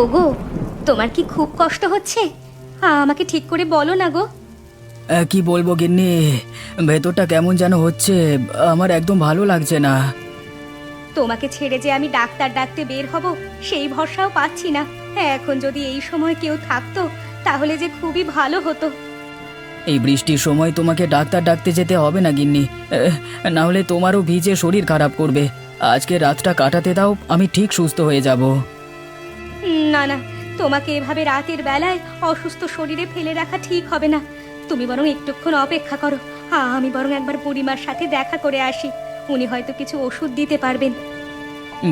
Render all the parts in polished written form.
ওগো, তোমার কি খুব কষ্ট হচ্ছে? আমাকে ঠিক করে বলো না গো। কি বলবো গিন্নি, ভেতরটা কেমন যেন হচ্ছে, আমার একদম ভালো লাগছে না। তোমাকে ছেড়ে যে আমি ডাক্তার ডাকতে বের হব সেই ভরসাও পাচ্ছি না। এখন যদি এই সময় কেউ থাকতো তাহলে যে খুবই ভালো হতো। এই বৃষ্টির সময় তোমাকে ডাক্তার ডাকতে যেতে হবে না গিন্নি, না হলে তোমারও ভিজে শরীর খারাপ করবে। আজকে রাতটা কাটাতে দাও, আমি ঠিক সুস্থ হয়ে যাব। না না, তোমাকে এভাবে রাতের বেলায় অসুস্থ শরীরে ফেলে রাখা ঠিক হবে না। তুমি বরং একটুক্ষণ অপেক্ষা করো। আমি বরং একবার বুড়িমার সাথে দেখা করে আসি। উনি হয়তো কিছু ওষুধ দিতে পারবেন।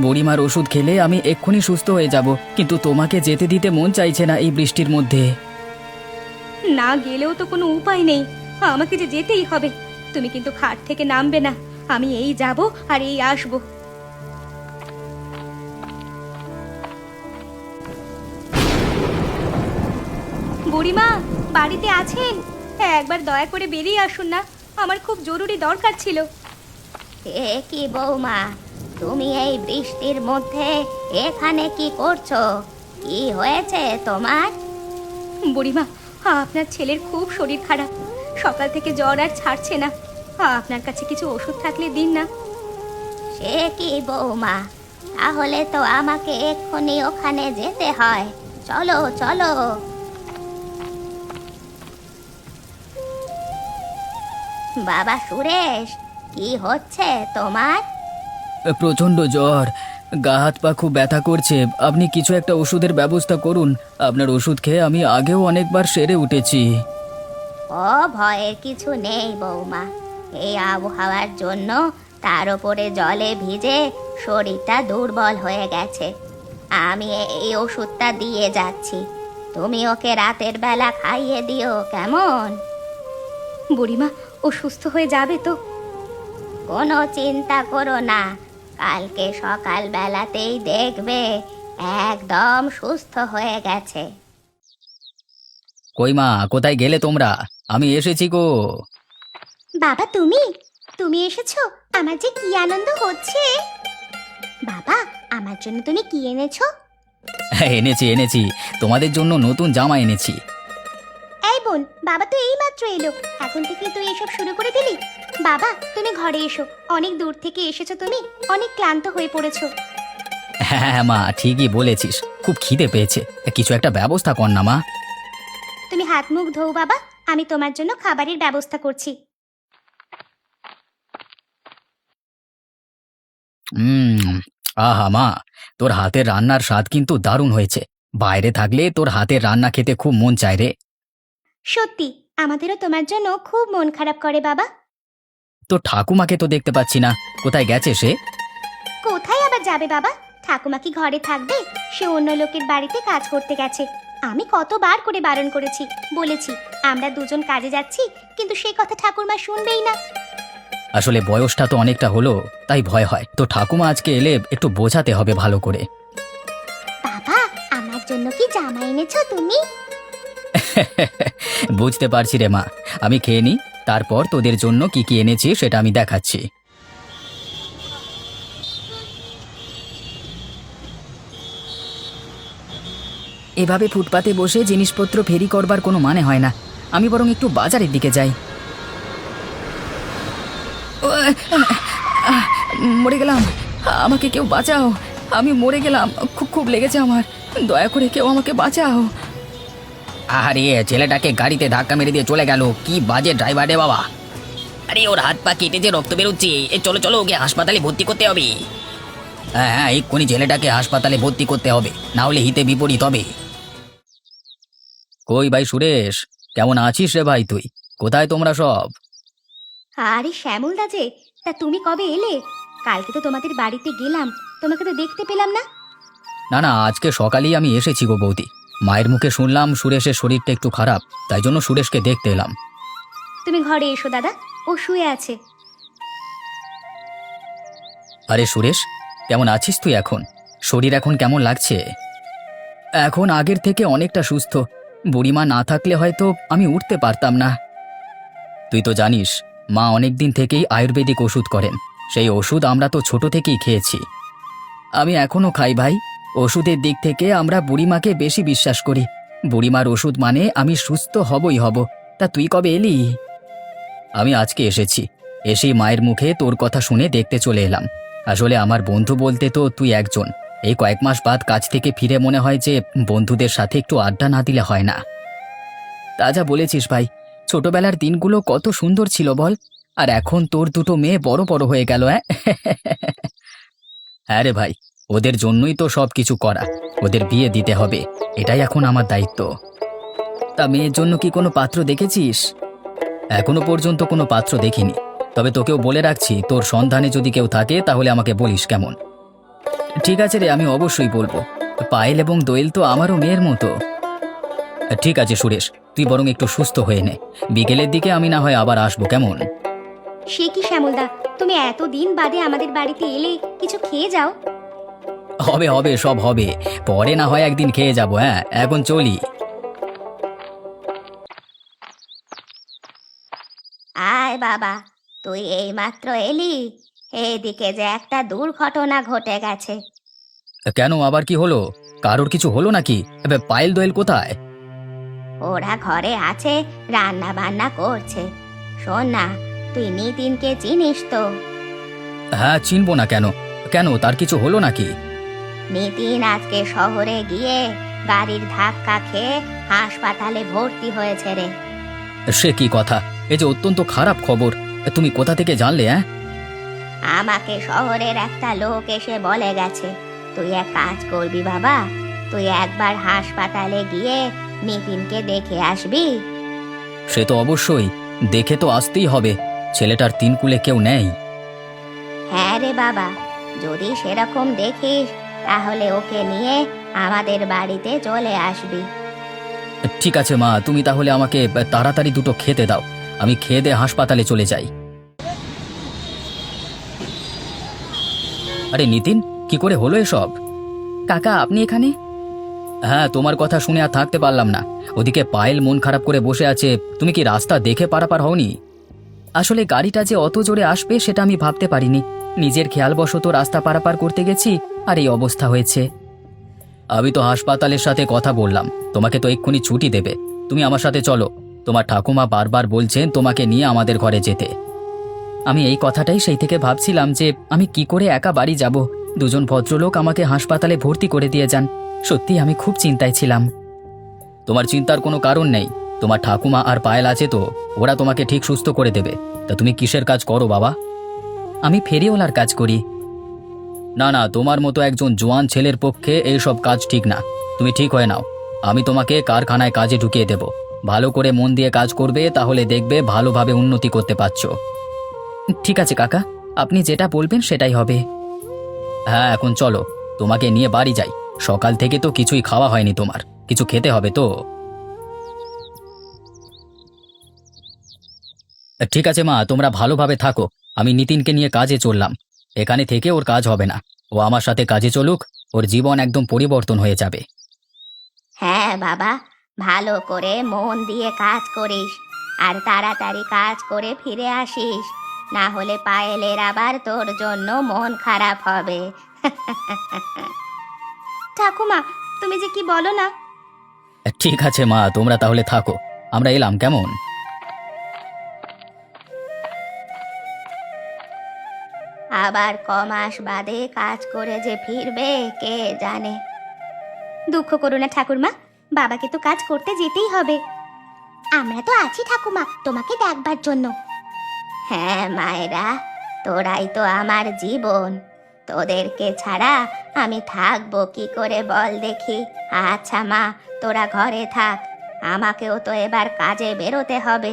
বুড়িমার ওষুধ খেলে আমি এক্ষুনি সুস্থ হয়ে যাব, কিন্তু তোমাকে যেতে দিতে মন চাইছে না এই বৃষ্টির মধ্যে। না গেলেও তো কোনো উপায় নেই, আমাকে যে যেতেই হবে। তুমি কিন্তু খাট থেকে নামবে না। আমি এই যাব আর এই আসবো। বুড়িমা, বাড়িতে আছেন? একবার দয়া করে বেরিয়ে আসুন না, আমার খুব জরুরি দরকার ছিল। এ কি বৌমা, তুমি এই বৃষ্টির মধ্যে এখানে কি করছো? কি হয়েছে তোমার? বুড়িমা, আপনার ছেলের খুব শরীর খারাপ, সকাল থেকে জ্বর আর ছাড়ছে না। আপনার কাছে কিছু ওষুধ থাকলে দিন না। সে কি বৌমা, তাহলে তো আমাকে এক্ষুনি ওখানে যেতে হয়। চলো চলো। বাবা সুরেশ, কি হচ্ছে তোমার? প্রচণ্ড জ্বর, গা হাত পা খুব ব্যথা করছে। আপনি কিছু একটা ওষুধের ব্যবস্থা করুন। আপনার ওষুধ খেয়ে আমি আগেও অনেকবার সেরে উঠেছি। ও ভয়ের কিছু নেই বৌমা, এই আবহাওয়ার জন্য তার উপরে জলে ভিজে শরীরটা দুর্বল হয়ে গেছে। আমি এই ওষুধটা দিয়ে যাচ্ছি, তুমি ওকে রাতের বেলা খাইয়ে দিও, কেমন? বুড়িমা, ও সুস্থ হয়ে যাবে তো? কোনো চিন্তা করো না, কালকে সকাল বেলাতেই দেখবে একদম সুস্থ হয়ে গেছে। কই মা, কোথায় গেলে তোমরা? আমি এসেছি গো। বাবা তুমি তুমি এসেছো, আমার যে কি আনন্দ হচ্ছে। বাবা, আমার জন্য তুমি কি এনেছো? এনেছি এনেছি, তোমাদের জন্য নতুন জামা এনেছি। এই বোন, বাবা তো এইমাত্র এলো, এখন থেকে তুই এসব শুরু করে দিলি? বাবা তুমি ঘরে এসো, অনেক দূর থেকে এসেছো, তুমি অনেক ক্লান্ত হয়ে পড়েছো। হ্যাঁ হ্যাঁ মা, ঠিকই বলেছিস, খুব খিদে পেয়েছে। কিছু একটা ব্যবস্থা কর না মা। তুমি হাত মুখ ধোও বাবা, আমি তোমার জন্য খাবারের ব্যবস্থা করছি। হুম, আহা মা, তোর হাতের রান্নার স্বাদ কিন্তু দারুণ হয়েছে। বাইরে থাকলে তোর হাতের রান্না খেতে খুব মন চায় রে। সত্যি, আমাদেরও তোমার জন্য খুব মন খারাপ করে বাবা। তোর ঠাকুমাকে তো দেখতে পাচ্ছি না, কোথায় গেছে সে? কোথায় আবার যাবে বাবা, ঠাকুমা কি ঘরে থাকবে? সে অন্য লোকের বাড়িতে কাজ করতে গেছে। আমি কতবার করে বারণ করেছি, বলেছি আমরা দুজন কাজে যাচ্ছি, কিন্তু সেই কথা ঠাকুরমা শুনবেই না। আসলে বয়সটা তো অনেকটা হলো, তাই ভয় হয়। তো ঠাকুমা আজকে এলে একটু বোঝাতে হবে ভালো করে। বাবা, আমার জন্য কি জামা এনেছো তুমি? বুঝতে পারছি রে মা, আমি খেয়ে নিই, তারপর তোদের জন্য কি কি এনেছি সেটা আমি দেখাচ্ছি। এভাবে ফুটপাতে বসে জিনিসপত্র ফেরি করবার কোনো মানে হয় না। আমি বরং একটু বাজারের দিকে যাই। মরে গেলাম, আমাকে কেউ বাঁচাও, আমি মরে গেলাম, খুব খুব লেগেছে আমার, দয়া করে কেউ আমাকে বাঁচাও। আরে ছেলেটাকে গাড়িতে ধাক্কা মেরে দিয়ে চলে গেল, কি বাজে ড্রাইভার রে বাবা। আরে ওর হাত পা কেটে যে রক্ত বেরোচ্ছে, চলো চলো ওকে হাসপাতালে ভর্তি করতে হবে। হ্যাঁ হ্যাঁ, এক্ষুনি ছেলেটাকে হাসপাতালে ভর্তি করতে হবে, না হলে হিতে বিপরীত হবে। কই ভাই সুরেশ, কেমন আছিস রে ভাই তুই? কোথায় তোমরা সব? আরে শ্যামল দা যে, তা তুমি কবে এলে? কালকে তো তোমাদের বাড়িতে গেলাম, তোমাকে তো দেখতে পেলাম না। না না, আজকে সকালেই আমি এসেছি গো বৌদি। মায়ের মুখে শুনলাম সুরেশের শরীরটা একটু খারাপ, তাই জন্য সুরেশকে দেখতে এলাম। তুমি ঘরে এসো দাদা, ও শুয়ে আছে। আরে সুরেশ, কেমন আছিস তুই এখন? শরীর এখন কেমন লাগছে? এখন আগের থেকে অনেকটা সুস্থ। বুড়িমা না থাকলে হয়তো আমি উঠতে পারতাম না। তুই তো জানিস, মা অনেক দিন থেকেই আয়ুর্বেদিক ওষুধ করেন, সেই ওষুধ আমরা তো ছোট থেকেই খেয়েছি। আমি এখনো খাই ভাই, ওষুধের দিক থেকে আমরা বুড়িমাকে বেশি বিশ্বাস করি। বুড়িমার ওষুধ মানে আমি সুস্থ হবই হব। তা তুই কবে এলি? আমি আজকে এসেছি। এসেই মায়ের মুখে তোর কথা শুনে দেখতে চলে এলাম। আসলে আমার বন্ধু বলতে তো তুই একজন। এই কয়েক মাস বাদ কাজ থেকে ফিরে মনে হয় যে বন্ধুদের সাথে একটু আড্ডা না দিলে হয় না। তা যা বলেছিস ভাই, ছোটবেলার দিনগুলো কত সুন্দর ছিল বল। আর এখন তোর দুটো মেয়ে বড় বড় হয়ে গেল। হ্যাঁ রে ভাই, ওদের জন্যই তো সব কিছু করা। ওদের বিয়ে দিতে হবে, এটাই এখন আমার দায়িত্ব। তা মেয়ের জন্য কি কোনো পাত্র দেখেছিস? এখনো পর্যন্ত কোনো পাত্র দেখিনি, তবে তোকেও বলে রাখছি, তোর সন্ধানে যদি কেউ থাকে তাহলে আমাকে বলিস, কেমন? ঠিক আছে রে, আমি অবশ্যই বলবো। পায়েল এবং দোয়েল তো আমারও মেয়ের মতো। ঠিক আছে সুরেশ, তুই বরং একটু সুস্থ হয়ে নে। বিকেলের দিকে আমি না হয় আবার আসবো, কেমন? সে কি শ্যামলদা, তুমি এতদিন বাদে আমাদের বাড়িতে এলে, কিছু খেয়ে যাও। হবে হবে, সব হবে। পরে না হয় একদিন খেয়ে যাবো। হ্যাঁ, এখন চলি। আয় বাবা, তুই এইমাত্র এলি? এইদিকে যে একটা দুর্ঘটনা ঘটে গেছে। কেন, আবার কি হলো? কারোর কিছু হলো নাকি? পায়েল দোয়েল কোথায়? ওরা ঘরে আছে, রান্না বান্না করছে। শোন না, তুই নিতিনকে চিনিস তো? হ্যাঁ, চিনবো না কেন? কেন, তার কিছু হলো নাকি? নিতিন আজকে শহরে গিয়ে গাড়ির ধাক্কা খেয়ে হাসপাতালে ভর্তি হয়েছে রে। সে কি কথা? এ যে অত্যন্ত খারাপ খবর। তুমি কোথা থেকে জানলে? আমাকে শহরের একটা লোক এসে বলে গেছে। তুই এক কাজ করবি বাবা, তুই একবার হাসপাতালে গিয়ে নিতিনকে দেখে আসবি। সে তো অবশ্যই, দেখে তো আসতেই হবে। ছেলেটার তিন কুলে কেউ নেই। হ্যাঁ রে বাবা, যদি সেরকম দেখিস তাহলে ওকে নিয়ে আমাদের বাড়িতে চলে আসবি। ঠিক আছে মা, তুমি তাহলে আমাকে তাড়াতাড়ি দুটো খেতে দাও। আমি খেয়ে দিয়ে হাসপাতালে চলে যাই। আরে নিতিন, কি করে হলো এসব? কাকা, আপনি এখানে? হ্যাঁ, তোমার কথা শুনে আর থাকতে পারলাম না। ওদিকে পায়েল মন খারাপ করে বসে আছে। তুমি কি রাস্তা দেখে পারাপার হওনি? আসলে গাড়িটা যে অত জোরে আসবে সেটা আমি ভাবতে পারিনি। নিজের খেয়ালবশত রাস্তা পারাপার করতে গেছি, আর এই অবস্থা হয়েছে। আমি তো হাসপাতালের সাথে কথা বললাম, তোমাকে তো এক্ষুনি ছুটি দেবে। তুমি আমার সাথে চলো। তোমার ঠাকুমা বারবার বলছেন তোমাকে নিয়ে আমাদের ঘরে যেতে। আমি এই কথাটাই সেই থেকে ভাবছিলাম যে আমি কি করে একা বাড়ি যাব। দুজন ভদ্রলোক আমাকে হাসপাতালে ভর্তি করে দিয়ে যান। সত্যি আমি খুব চিন্তায় ছিলাম। তোমার চিন্তার কোনো কারণ নেই। তোমার ঠাকুমা আর পায়েল আছে তো, ওরা তোমাকে ঠিক সুস্থ করে দেবে। তা তুমি কিসের কাজ করো বাবা? আমি ফেরিওয়ালার কাজ করি। না না, তোমার মতো একজন জোয়ান ছেলের পক্ষে এইসব কাজ ঠিক না। তুমি ঠিক হয়ে নাও, আমি তোমাকে কারখানায় কাজে ঢুকিয়ে দেব। ভালো করে মন দিয়ে কাজ করবে, তাহলে দেখবে ভালোভাবে উন্নতি করতে পারছো। ঠিক আছে কাকা, আপনি যেটা বলবেন সেটাই হবে। হ্যাঁ, এখন চলো, তোমাকে নিয়ে বাড়ি যাই। সকাল থেকে তো কিছুই খাওয়া হয়নি, তোমার কিছু খেতে হবে তো। ঠিক আছে মা, তোমরা ভালোভাবে থাকো। আমি নিতিনকে নিয়ে কাজে চললাম। এখানে থেকে ওর কাজ হবে না। ও আমার সাথে কাজে চলুক, ওর জীবন একদম পরিবর্তন হয়ে যাবে। হ্যাঁ বাবা, ভালো করে মন দিয়ে কাজ করিস, আর তাড়াতাড়ি কাজ করে ফিরে আসিস। না হলে পায়েলের আবার তোর জন্য মন খারাপ হবে। ঠাকুমা, তুমি যে কি বলো না। ঠিক আছে মা, তোমরা তাহলে থাকো, আমরা এলাম, কেমন? আবার কমাস বাদে কাজ করে যে ফিরবে কে জানে। দুঃখ করো না ঠাকুরমা, বাবাকে তো কাজ করতে যেতেই হবে। আমরা তো আছি ঠাকুমা, তোমাকে দেখবার জন্য। হ্যাঁ মায়েরা, তোরাই তো আমার জীবন। তোদেরকে ছাড়া আমি থাকবো কি করে বল দেখি। আচ্ছা মা, তোরা ঘরে থাক, আমাকেও তো এবার কাজে বেরোতে হবে।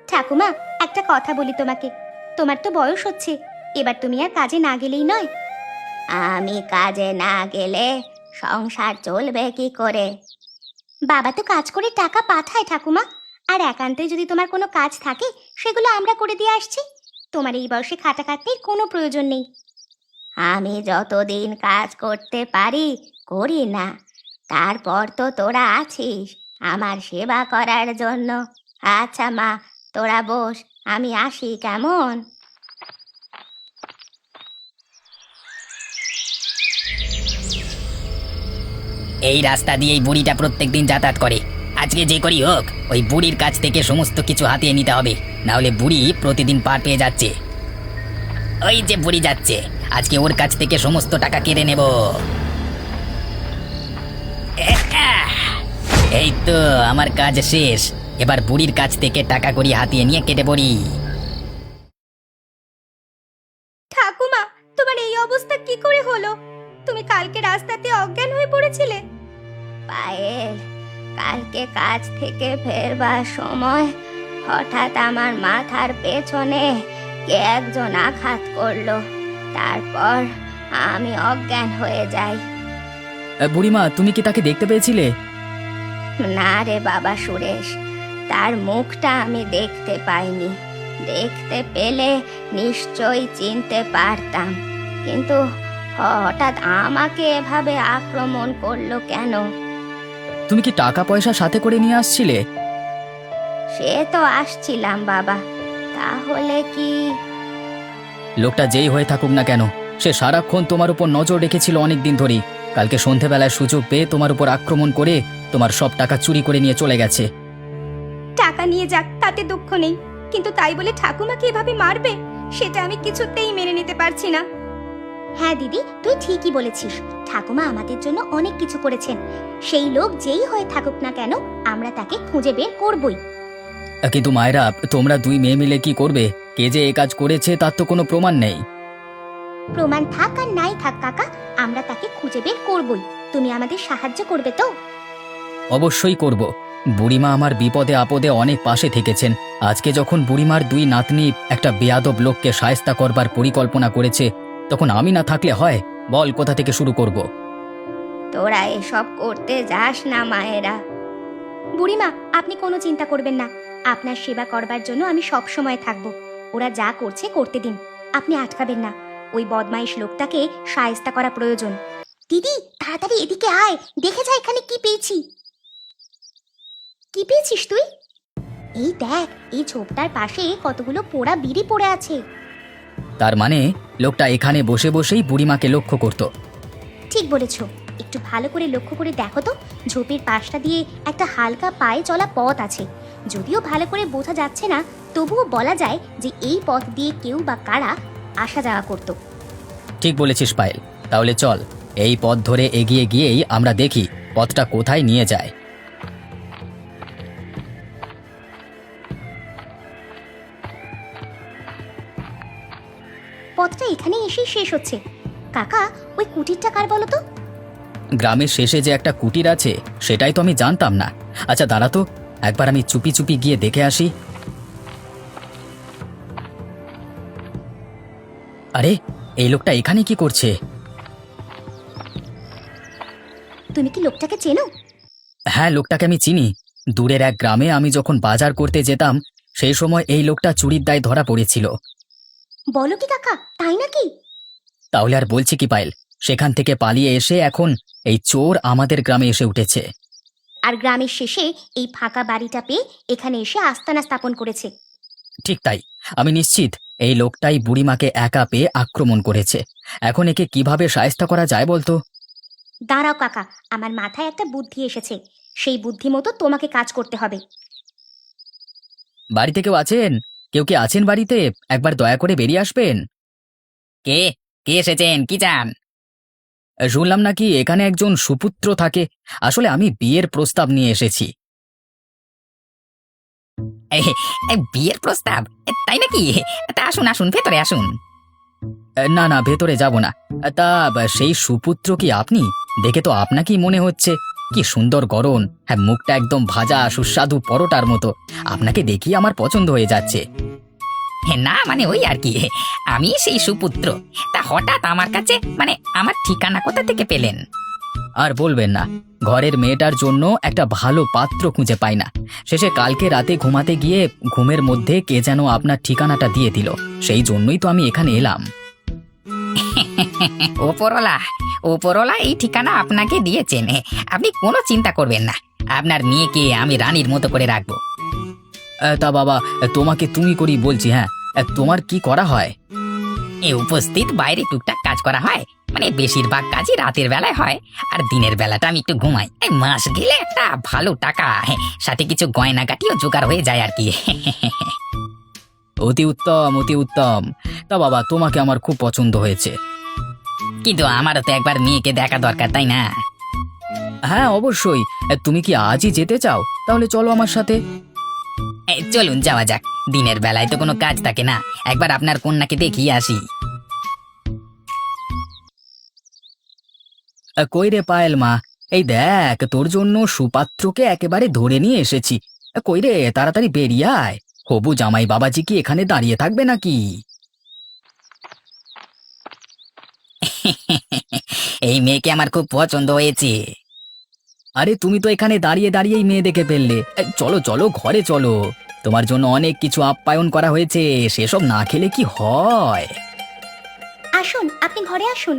ঠাকুমা, একটা কথা বলি তোমাকে, তোমার তো বয়স হচ্ছে, এবার তুমি আর কাজে না গেলেই নয়। আমি কাজে না গেলে সংসার চলবে কি করে? বাবা তো কাজ করে টাকা পাঠায় ঠাকুমা, আর একান্তে যদি তোমার কোনো কাজ থাকে সেগুলো আমরা করে দিয়ে আসছি। তোমার এই বয়সে খাটাখাটনির কোনো প্রয়োজন নেই। আমি যতদিন কাজ করতে পারি করি না, তারপর তো তোরা আছিস আমার সেবা করার জন্য। আচ্ছা মা, তোরা বস, আমি আসি, কেমন? এই রাস্তা দিয়ে এই বুড়িটা প্রত্যেকদিন যাতায়াত করে। আজকে যে করি হোক ওই বুড়ির কাছ থেকে সমস্ত কিছু হাতিয়ে নিতে হবে, না হলে বুড়ি প্রতিদিন পার পেয়ে যাচ্ছে। ওই যে বুড়ি যাচ্ছে, আজকে ওর কাছ থেকে সমস্ত টাকা কেড়ে নেব। এই তো আমার কাজ শেষ, এবার বুড়ির কাছ থেকে টাকা করি হাতিয়ে নিয়ে কেটে পড়ি। ঠাকুমা, তোমার এই অবস্থা কি করে হলো? তুমি কালকে রাস্তাতে অজ্ঞান হয়ে পড়েছিলে। পায়েল, কালকে কাজ থেকে ফেরবার সময় হঠাৎ আমার মাথার পেছনে কে একজন আঘাত করলো। তারপর আমি অজ্ঞান হয়ে যাই। বুড়িমা, তুমি কি তাকে দেখতে পেয়েছিলে? না রে বাবা সুরেশ, তার মুখটা আমি দেখতে পাইনি। দেখতে পেলে নিশ্চয়ই চিনতে পারতাম, কিন্তু হঠাৎ আমাকে এভাবে আক্রমণ করলো কেন? তুমি কি টাকা পয়সা সাথে করে নিয়ে আসছিলে? সে তো আসছিলাম বাবা, তাহলে কি? লোকটা যেই হয়ে থাকুক না কেন, সে সারাক্ষণ তোমার উপর নজর রেখেছিল অনেক দিন ধরেই। কালকে সন্ধেবেলায় সুযোগ পেয়ে তোমার উপর আক্রমণ করে তোমার সব টাকা চুরি করে নিয়ে চলে গেছে। টাকা নিয়ে যাক, তাতে দুঃখ নেই, কিন্তু তাই বলে ঠাকুমাকে এভাবে মারবে, সেটা আমি কিছুতেই মেনে নিতে পারছি না। হ্যাঁ দিদি, তুই ঠিকই বলেছিস। ঠাকুমা আমাদের জন্য অনেক কিছু করেছেন। সেই লোক যেই হয়ে থাকুক না কেন, আমরা তাকে খুঁজে বের করবই। কিন্তু মায়েরা, তোমরা দুই মেয়ে মিলে কি করবে? কে যে এ কাজ করেছে তার তো কোনো প্রমাণ নেই। প্রমাণ থাক আর নাই থাক কাকা, আমরা তাকে খুঁজে বের করবই। তুমি আমাদের সাহায্য করবে তো? অবশ্যই করব। বুড়িমা আমার বিপদে আপদে অনেক পাশে থেকেছেন। আজকে যখন বুড়িমার দুই নাতনি একটা বেয়াদব লোককে শায়েস্তা করবার পরিকল্পনা করেছে, তখন আমি না থাকলে হয়? বল, কোথা থেকে শুরু করব? তোরা এসব করতে যাস না মায়েরা। বুড়িমা, আপনি কোনো চিন্তা করবেন না, আপনার সেবা করবার জন্য আমি সব সময় থাকব। ওরা যা করছে করতে দিন, আপনি আটকাবেন না। ওই বদমাইশ লোকটাকে শায়েস্তা করা প্রয়োজন। দিদি, তাড়াতাড়ি এদিকে আয়, দেখে যা এখানে কি পেয়েছি। কি পেয়েছিস তুই? এই দেখ, এই ঝোপটার পাশে কতগুলো পোড়া বিড়ি পড়ে আছে। তার মানে লোকটা এখানে বসে বসেই বুড়িমাকে লক্ষ্য করত। ঠিক বলেছো, একটু ভালো করে লক্ষ্য করে দেখো তো, ঝোপের পাশটা দিয়ে একটা হালকা পায়ে চলা পথ আছে। যদিও ভালো করে বোঝা যাচ্ছে না, তবুও বলা যায় যে এই পথ দিয়ে কেউ বা কারা আসা যাওয়া করত। ঠিক বলেছিস পায়েল, তাহলে চল এই পথ ধরে এগিয়ে গিয়েই আমরা দেখি পথটা কোথায় নিয়ে যায়। পথটা এখানে এসেই শেষ হচ্ছে। কাকা, ওই কুটিরটা কার বলো তো? গ্রামের শেষে যে একটা কুটির আছে, সেটাই তো আমি জানতাম না। আচ্ছা দাঁড়া তো, একবার আমি চুপি চুপি গিয়ে দেখে আসি। আরে, এই লোকটা এখানে কি করছে? তুমি কি লোকটাকে চেনো? হ্যাঁ, লোকটাকে আমি চিনি। দূরের এক গ্রামে আমি যখন বাজার করতে যেতাম, সেই সময় এই লোকটা চুরির দায়ে ধরা পড়েছিল। বলো কি কাকা, তাই নাকি? তাহলে আর বলছি কি পায়েল, সেখান থেকে পালিয়ে এসে এখন এই চোর আমাদের গ্রামে এসে উঠেছে। আর গ্রামের শেষে এই ফাঁকা বাড়িটা পেয়ে এখানে এসে আস্তানা স্থাপন করেছে। ঠিক তাই, আমি নিশ্চিত এই লোকটাই বুড়িমাকে একা পেয়ে আক্রমণ করেছে। এখন একে কিভাবে শায়েস্তা করা যায় বলতো? দাঁড়াও কাকা, আমার মাথায় একটা বুদ্ধি এসেছে। সেই বুদ্ধি মতো তোমাকে কাজ করতে হবে। বাড়িতে কেউ আছেন? কেউ কি আছেন বাড়িতে? একবার দয়া করে বেরিয়ে আসবেন। কে কে এসেছেন? কি চান? শুনলাম নাকি এখানে একজন সুপুত্র থাকে। আসলে আমি বিয়ের প্রস্তাব নিয়ে এসেছি। বিয়ের প্রস্তাব? তাই নাকি? তা আসুন আসুন, ভেতরে আসুন। না না, ভেতরে যাব না। তা সেই সুপুত্র কি আপনি? দেখে তো আপনাকেই মনে হচ্ছে। কি সুন্দর গড়ন, হ্যাঁ, মুখটা একদম ভাজা সুস্বাদু পরোটার মতো। আপনাকে দেখি আমার পছন্দ হয়ে যাচ্ছে। না মানে ওই আর কি, আমি সেই সুপুত্র। তা হঠাৎ আমার কাছে, মানে আমার ঠিকানা কোথা থেকে পেলেন? আর বলবেন না, ঘরের মেয়েটার জন্য একটা ভালো পাত্র খুঁজে পাই না। শেষে কালকে রাতে ঘুমাতে গিয়ে ঘুমের মধ্যে কে যেন আপনার ঠিকানাটা দিয়ে দিল। সেই জন্যই তো আমি এখানে এলাম। ওপরওয়ালা এই ঠিকানা আপনাকে দিয়েছেন। আপনি কোনো চিন্তা করবেন না, আপনার মেয়েকে আমি রানীর মতো করে রাখবো। তা বাবা, তোমাকে তুমি করি বলছি। হ্যাঁ, তোমার কি করা হয়? উপস্থিত বাইরে টুকটাক কাজ করা হয়, মানে বেশিরভাগ কাজই রাতের বেলায় হয়, আর দিনের বেলাটা আমি একটু ঘুমাই। এই মাস গেলে একটা ভালো টাকা, সাথে কিছু গয়নাগাটিও জোগাড় হয়ে যায় আর কি। অতি উত্তম, অতি উত্তম। তা বাবা, তোমাকে আমার খুব পছন্দ হয়েছে। কিন্তু আমারও তো একবার মেয়েকে দেখা দরকার, তাই না? হ্যাঁ অবশ্যই। তুমি কি আজই যেতে চাও? তাহলে চলো আমার সাথে। চলুন যাওয়া যাক, দিনের বেলায় তো কোনো কাজ থাকে না, একবার আপনার কন্যাকে দেখিয়ে আসি। কই রে পায়েল মা, এই দেখ তোর জন্য সুপাত্রকে একেবারে ধরে নিয়ে এসেছি। কই রে, তাড়াতাড়ি বেরিয়ে আয়। হবু জামাই বাবাজি কি এখানে দাঁড়িয়ে থাকবে নাকি? এই মেয়েকে আমার খুব পছন্দ হয়েছে। আরে তুমি তো এখানে দাঁড়িয়ে দাঁড়িয়েই মেয়ে দেখে ফেললে। চলো চলো, ঘরে চলো, তোমার জন্য অনেক কিছু আপ্যায়ন করা হয়েছে, সেসব না খেলে কি হয়? আসুন, আপনি ঘরে আসুন।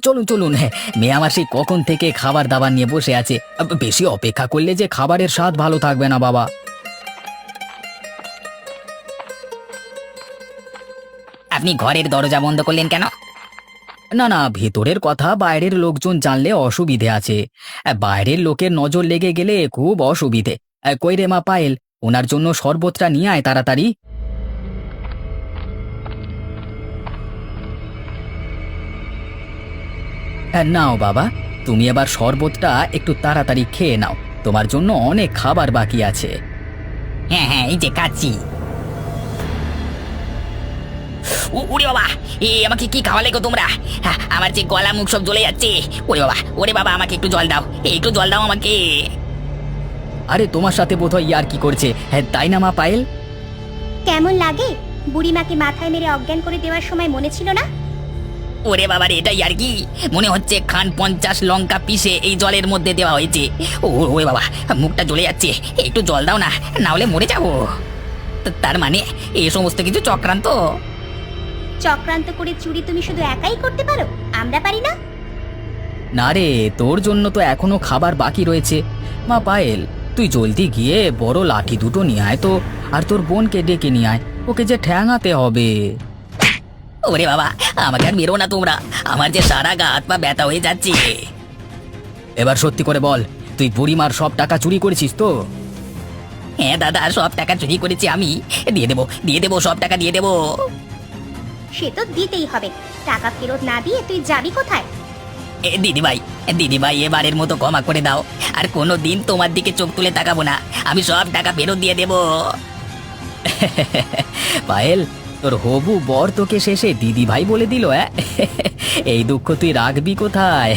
চলুন চলুন, হ্যাঁ, মেয়ে আমার সেই কখন থেকে খাবার দাবার নিয়ে বসে আছে। বেশি অপেক্ষা করলে যে খাবারের স্বাদ ভালো থাকবে না বাবা। আপনি ঘরের দরজা বন্ধ করলেন কেন? না না, ভেতরের কথা বাইরের লোকজন জানলে অসুবিধে আছে। বাইরের লোকের নজর লেগে গেলে খুব অসুবিধে। কই রে মা পায়েল, ওনার জন্য শরবতটা নিয়ে আয় তাড়াতাড়ি। নাও বাবা, তুমি এবার শরবতটা একটু তাড়াতাড়ি খেয়ে নাও, তোমার জন্য অনেক খাবার বাকি আছে। হ্যাঁ হ্যাঁ, এই যে খাচ্ছি। ওরে বাবা, আমাকে কি খাওয়ালে গো তোমরা? আমার যে গলা মুখ সব জ্বলে যাচ্ছে। ওরে বাবা, আমাকে একটু জল দাও, একটু জল দাও আমাকে। আরে তোমার সাথে বোধহয় ইয়ার কি করছে, হ্যাঁ তাই না মা পায়েল? কেমন লাগে? বুড়িমাকে মাথায় মেরে অজ্ঞান করে দেওয়ার সময় মনে ছিল না? ওরে বাবা রে, এটা ইয়ার কি? মনে হচ্ছে খান 50 লঙ্কা পিষে এই জলের মধ্যে দেওয়া হয়েছে। ওরে বাবা, মুখটা জ্বলে যাচ্ছে, একটু জল দাও না, না হলে মরে যাবো। তার মানে এই সমস্ত কিছু চক্রান্ত? চক্রান্ত করে চুরি তুমি শুধু একাই করতে পারো, আমরা পারি না? না রে, তোর জন্য তো এখনো খাবার বাকি রয়েছে। মা পায়েল, তুই জলদি গিয়ে বড় লাঠি দুটো নিয়ে আয় তো, আর তোর বোনকে ডেকে নিয়ে আয়, ওকে যে ঠ্যাঙাতে হবে। ওরে বাবা, আমাকে আর মেরো না তোমরা, আমার যে সারা গা হাত পা ব্যথা হয়ে যাচ্ছে। এবার সত্যি করে বল, তুই বুড়িমার সব টাকা চুরি করেছিস তো? হ্যাঁ দাদা, সব টাকা চুরি করেছি আমি। দিয়ে দেবো, সব টাকা দিয়ে দেবো। সে তো দিতেই হবে, টাকা ফেরত না দিয়ে তুই যাবি কোথায়? দিদিভাই এবারের মতো ক্ষমা করে দাও, আর কোনো দিন তোমার দিকে চোখ তুলে তাকাবো না, আমি সব টাকা ফেরত দিয়ে দেব। পায়েল, তোর হবু বর তোকে শেষে দিদিভাই বলে দিল, এই দুঃখ তুই রাখবি কোথায়?